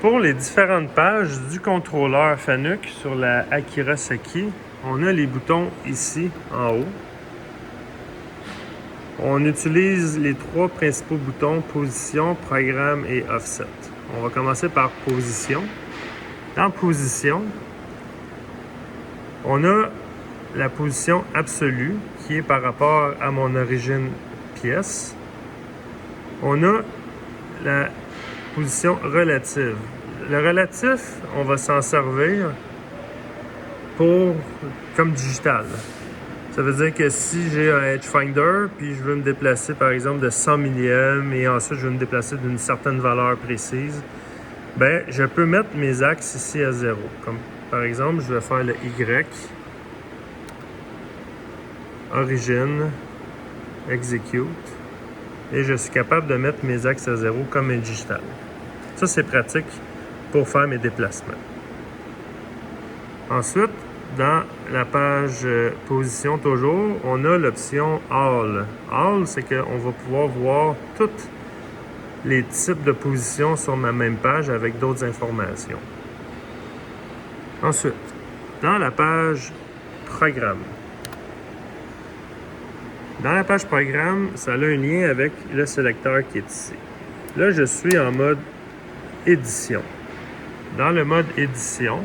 Pour les différentes pages du contrôleur Fanuc sur la Akira Saki, on a les boutons ici en haut. On utilise les trois principaux boutons position, programme et offset. On va commencer par position. Dans position, on a la position absolue qui est par rapport à mon origine pièce. On a la position relative. Le relatif, on va s'en servir comme digital. Ça veut dire que si j'ai un edge finder, puis je veux me déplacer par exemple de 100 millièmes et ensuite je veux me déplacer d'une certaine valeur précise, ben je peux mettre mes axes ici à 0. Comme par exemple, je vais faire le Y, origine, execute, et je suis capable de mettre mes axes à 0 comme un digital. Ça, c'est pratique pour faire mes déplacements. Ensuite, dans la page position toujours, on a l'option All. All, c'est qu'on va pouvoir voir tous les types de positions sur ma même page avec d'autres informations. Ensuite, dans la page Programme. Dans la page Programme, ça a un lien avec le sélecteur qui est ici. Là, je suis en mode Édition. Dans le mode Édition,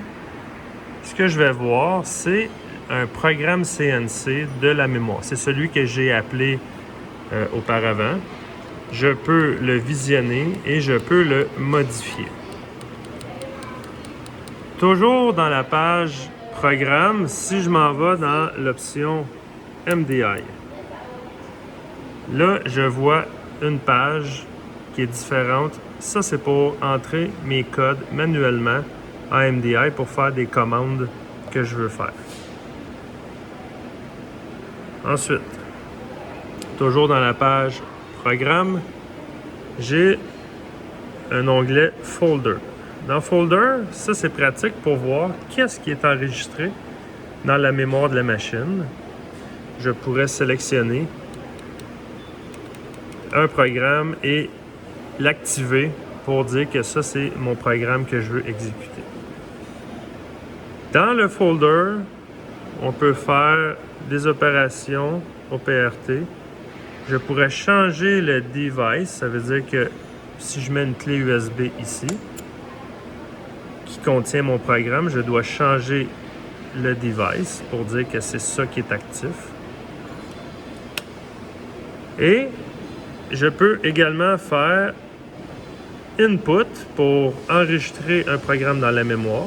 ce que je vais voir, c'est un programme CNC de la mémoire. C'est celui que j'ai appelé auparavant. Je peux le visionner et je peux le modifier. Toujours dans la page Programme, si je m'en vais dans l'option MDI, là, je vois une page qui est différente. Ça, c'est pour entrer mes codes manuellement en MDI pour faire des commandes que je veux faire. Ensuite, toujours dans la page Programme, j'ai un onglet Folder. Dans Folder, ça c'est pratique pour voir qu'est-ce qui est enregistré dans la mémoire de la machine. Je pourrais sélectionner un programme et l'activer pour dire que ça c'est mon programme que je veux exécuter. Dans le folder, on peut faire des opérations OPRT. Je pourrais changer le device, ça veut dire que si je mets une clé USB ici, qui contient mon programme, je dois changer le device pour dire que c'est ça qui est actif. Et je peux également faire input pour enregistrer un programme dans la mémoire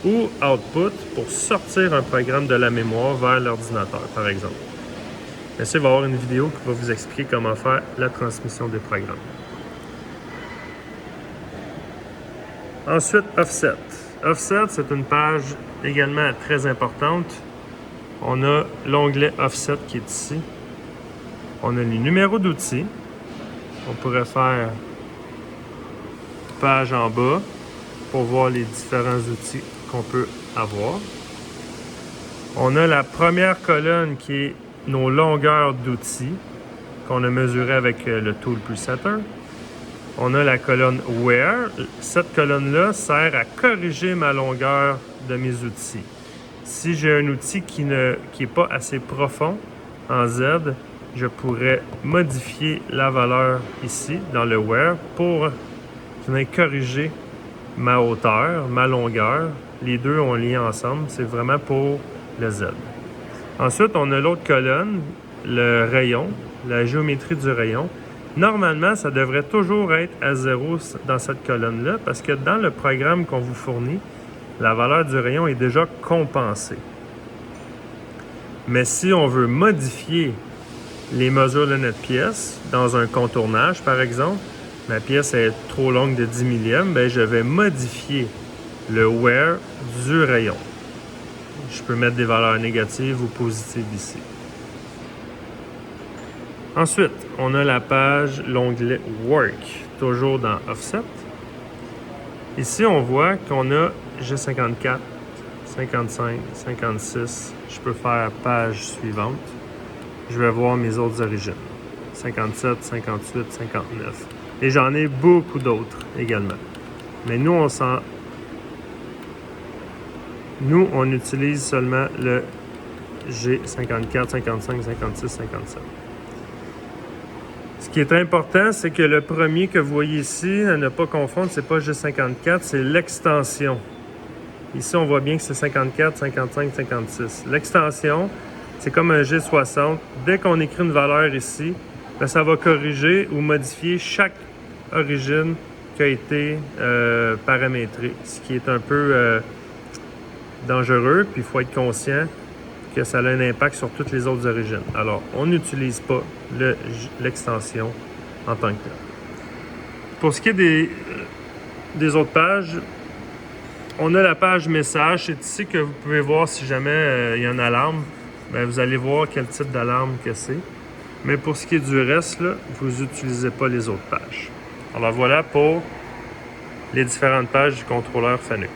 ou output pour sortir un programme de la mémoire vers l'ordinateur, par exemple. Ici, il va y avoir une vidéo qui va vous expliquer comment faire la transmission des programmes. Ensuite, Offset. Offset, c'est une page également très importante. On a l'onglet Offset qui est ici. On a les numéros d'outils. On pourrait faire page en bas pour voir les différents outils qu'on peut avoir. On a la première colonne qui est nos longueurs d'outils qu'on a mesurées avec le Tool Presetter. On a la colonne Where. Cette colonne-là sert à corriger ma longueur de mes outils. Si j'ai un outil qui n'est pas assez profond en Z, je pourrais modifier la valeur ici dans le Where pour venir corriger ma hauteur, ma longueur. Les deux ont lien ensemble. C'est vraiment pour le Z. Ensuite, on a l'autre colonne, le rayon, la géométrie du rayon. Normalement, ça devrait toujours être à 0 dans cette colonne-là parce que dans le programme qu'on vous fournit, la valeur du rayon est déjà compensée. Mais si on veut modifier les mesures de notre pièce dans un contournage, par exemple, ma pièce est trop longue de 10 millièmes, bien, je vais modifier le wear du rayon. Je peux mettre des valeurs négatives ou positives ici. Ensuite, on a la page, l'onglet Work, toujours dans Offset. Ici, on voit qu'on a G54, 55, 56. Je peux faire page suivante. Je vais voir mes autres origines. 57, 58, 59. Et j'en ai beaucoup d'autres également. Mais nous, on utilise seulement le G54, 55, 56, 57. Ce qui est important, c'est que le premier que vous voyez ici, à ne pas confondre, c'est pas G54, c'est l'extension. Ici, on voit bien que c'est 54, 55, 56. L'extension, c'est comme un G60. Dès qu'on écrit une valeur ici, bien, ça va corriger ou modifier chaque origine qui a été paramétrée, ce qui est un peu dangereux, puis il faut être conscient que ça a un impact sur toutes les autres origines. Alors, on n'utilise pas l'extension en tant que tel. Pour ce qui est des autres pages, on a la page message. C'est ici que vous pouvez voir si jamais il y a une alarme. Bien, vous allez voir quel type d'alarme que c'est. Mais pour ce qui est du reste, là, vous n'utilisez pas les autres pages. Alors voilà pour les différentes pages du contrôleur Fanuc.